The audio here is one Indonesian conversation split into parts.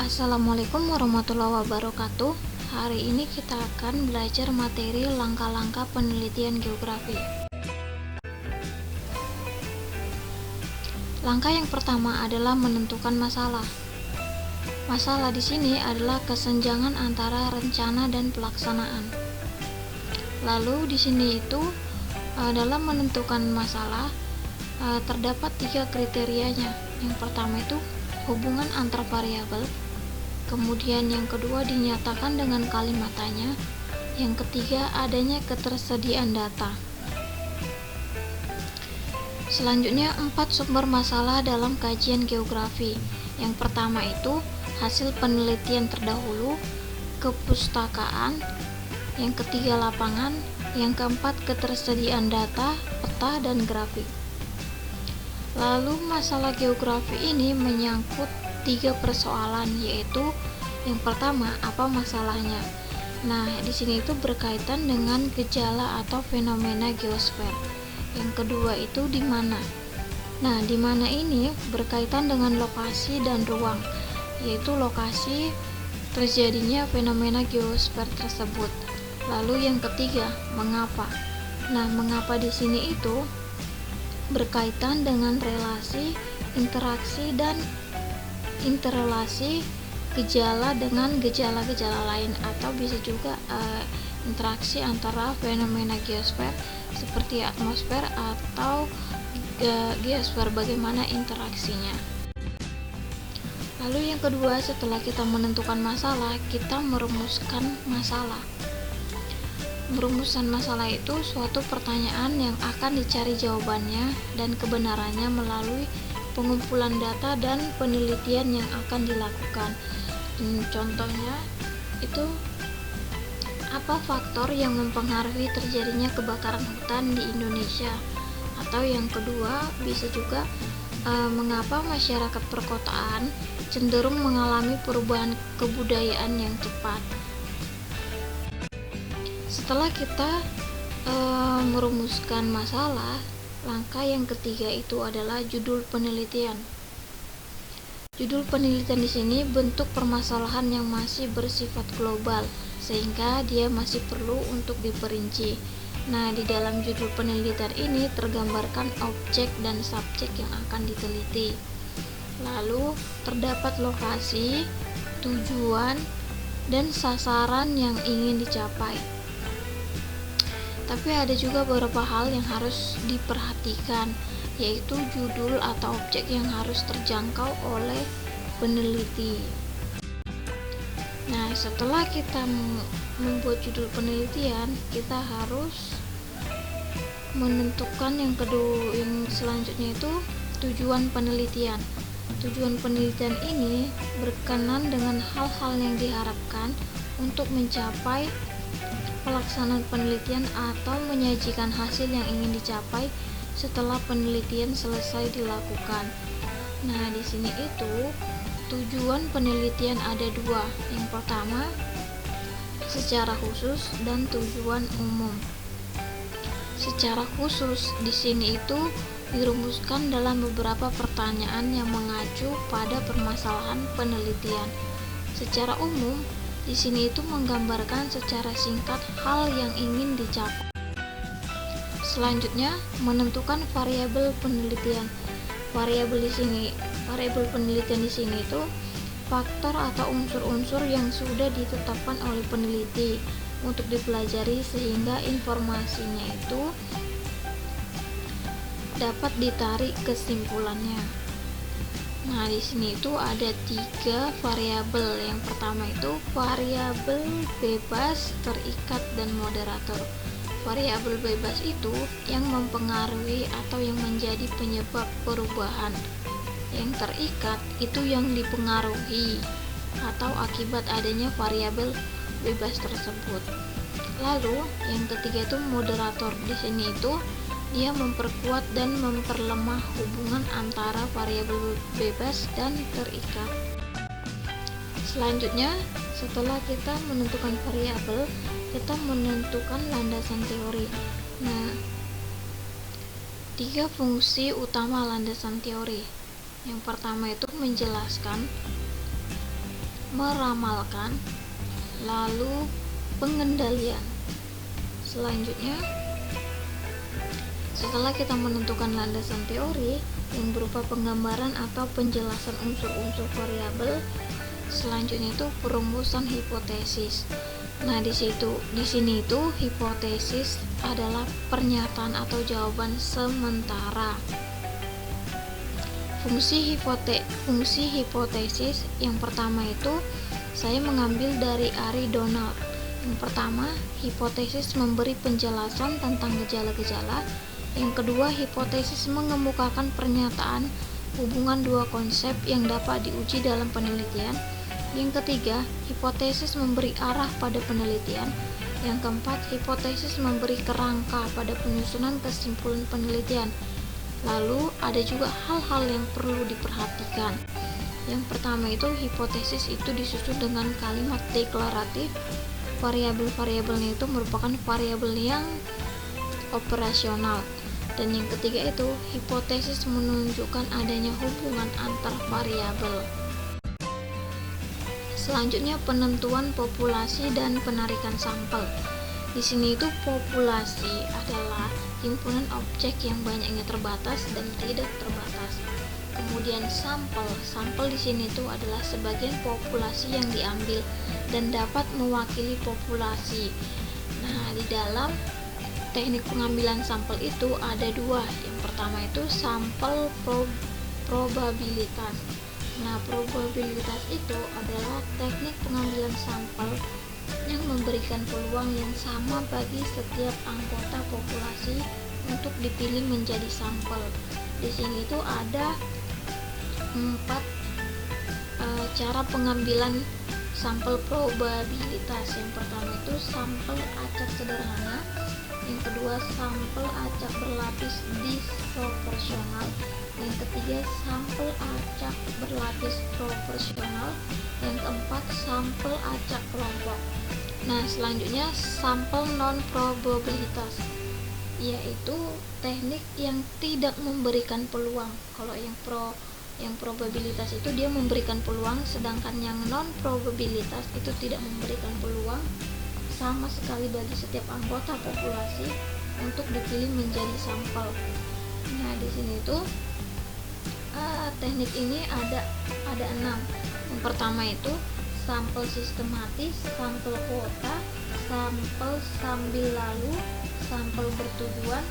Assalamualaikum warahmatullahi wabarakatuh. Hari ini kita akan belajar materi langkah-langkah penelitian geografi. Langkah yang pertama adalah menentukan masalah. Masalah di sini adalah kesenjangan antara rencana dan pelaksanaan. Lalu di sini itu dalam menentukan masalah terdapat 3 kriterianya. Yang pertama itu hubungan antar variabel. Kemudian yang kedua dinyatakan dengan kalimat tanya. Yang ketiga adanya ketersediaan data. Selanjutnya 4 sumber masalah dalam kajian geografi. Yang pertama itu hasil penelitian terdahulu, kepustakaan. Yang ketiga lapangan. Yang keempat ketersediaan data, peta dan grafik. Lalu masalah geografi ini menyangkut 3 persoalan, yaitu yang pertama, apa masalahnya? Nah, di sini itu berkaitan dengan gejala atau fenomena geosfer. Yang kedua itu di mana? Nah, di mana ini berkaitan dengan lokasi dan ruang, yaitu lokasi terjadinya fenomena geosfer tersebut. Lalu yang ketiga, mengapa? Nah, mengapa di sini itu berkaitan dengan relasi, interaksi dan interrelasi gejala dengan gejala-gejala lain, atau bisa juga interaksi antara fenomena geosfer seperti atmosfer atau geosfer, bagaimana interaksinya. Lalu yang kedua, setelah kita menentukan masalah, kita merumuskan masalah. Merumusan masalah itu suatu pertanyaan yang akan dicari jawabannya dan kebenarannya melalui pengumpulan data dan penelitian yang akan dilakukan. Contohnya itu apa faktor yang mempengaruhi terjadinya kebakaran hutan di Indonesia, atau yang kedua bisa juga mengapa masyarakat perkotaan cenderung mengalami perubahan kebudayaan yang cepat. Setelah kita merumuskan masalah, langkah yang ketiga itu adalah judul penelitian. Judul penelitian di sini bentuk permasalahan yang masih bersifat global, sehingga dia masih perlu untuk diperinci. Nah, di dalam judul penelitian ini tergambarkan objek dan subjek yang akan diteliti. Lalu terdapat lokasi, tujuan, dan sasaran yang ingin dicapai. Tapi ada juga beberapa hal yang harus diperhatikan, yaitu judul atau objek yang harus terjangkau oleh peneliti. Nah, setelah kita membuat judul penelitian, kita harus menentukan yang kedua, yang selanjutnya itu tujuan penelitian. Tujuan penelitian ini berkenaan dengan hal-hal yang diharapkan untuk mencapai pelaksanaan penelitian atau menyajikan hasil yang ingin dicapai setelah penelitian selesai dilakukan. Nah, di sini itu tujuan penelitian ada 2. Yang pertama, secara khusus dan tujuan umum. Secara khusus di sini itu dirumuskan dalam beberapa pertanyaan yang mengacu pada permasalahan penelitian. Secara umum di sini itu menggambarkan secara singkat hal yang ingin dicapai. Selanjutnya, menentukan variabel penelitian. Variabel penelitian di sini itu faktor atau unsur-unsur yang sudah ditetapkan oleh peneliti untuk dipelajari sehingga informasinya itu dapat ditarik kesimpulannya. Nah, di sini itu ada 3 variabel. Yang pertama itu variabel bebas, terikat, dan moderator. Variabel bebas itu yang mempengaruhi atau yang menjadi penyebab perubahan. Yang terikat itu yang dipengaruhi atau akibat adanya variabel bebas tersebut. Lalu yang ketiga itu moderator. Di sini itu dia memperkuat dan memperlemah hubungan antara variabel bebas dan terikat. Selanjutnya, setelah kita menentukan variabel, kita menentukan landasan teori. Nah, 3 fungsi utama landasan teori. Yang pertama itu menjelaskan meramalkan, lalu pengendalian. Selanjutnya, setelah kita menentukan landasan teori yang berupa penggambaran atau penjelasan unsur-unsur variabel, selanjutnya itu perumusan hipotesis. Nah, di sini itu hipotesis adalah pernyataan atau jawaban sementara. Fungsi hipotesis yang pertama itu saya mengambil dari Ari Donald. Yang pertama, hipotesis memberi penjelasan tentang gejala-gejala. Yang kedua, hipotesis mengemukakan pernyataan hubungan dua konsep yang dapat diuji dalam penelitian. Yang ketiga, hipotesis memberi arah pada penelitian. Yang keempat, hipotesis memberi kerangka pada penyusunan kesimpulan penelitian. Lalu ada juga hal-hal yang perlu diperhatikan. Yang pertama itu, hipotesis itu disusun dengan kalimat deklaratif. Variabel-variabelnya itu merupakan variabel yang operasional. Dan yang ketiga itu, hipotesis menunjukkan adanya hubungan antar variabel. Selanjutnya, penentuan populasi dan penarikan sampel. Di sini itu populasi adalah himpunan objek yang banyaknya terbatas dan tidak terbatas. Kemudian sampel di sini itu adalah sebagian populasi yang diambil dan dapat mewakili populasi. Nah, di dalam teknik pengambilan sampel itu ada dua. Yang pertama itu sampel probabilitas. Nah, probabilitas itu adalah teknik pengambilan sampel yang memberikan peluang yang sama bagi setiap anggota populasi untuk dipilih menjadi sampel. Di sini itu ada 4 cara pengambilan sampel probabilitas. Yang pertama itu sampel acak sederhana. Yang kedua, sampel acak berlapis disproporsional. Yang ketiga, sampel acak berlapis proporsional. Yang keempat, sampel acak kelompok. Nah, selanjutnya sampel non-probabilitas, yaitu teknik yang tidak memberikan peluang. Kalau yang probabilitas itu dia memberikan peluang, sedangkan yang non-probabilitas itu tidak memberikan peluang sama sekali bagi setiap anggota populasi untuk dipilih menjadi sampel. Nah, di sini tuh teknik ini ada 6. Yang pertama itu sampel sistematis, sampel kuota, sampel sambil lalu, sampel bertujuan,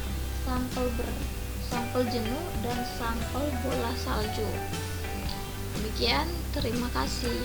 sampel jenuh, dan sampel bola salju. Demikian, terima kasih.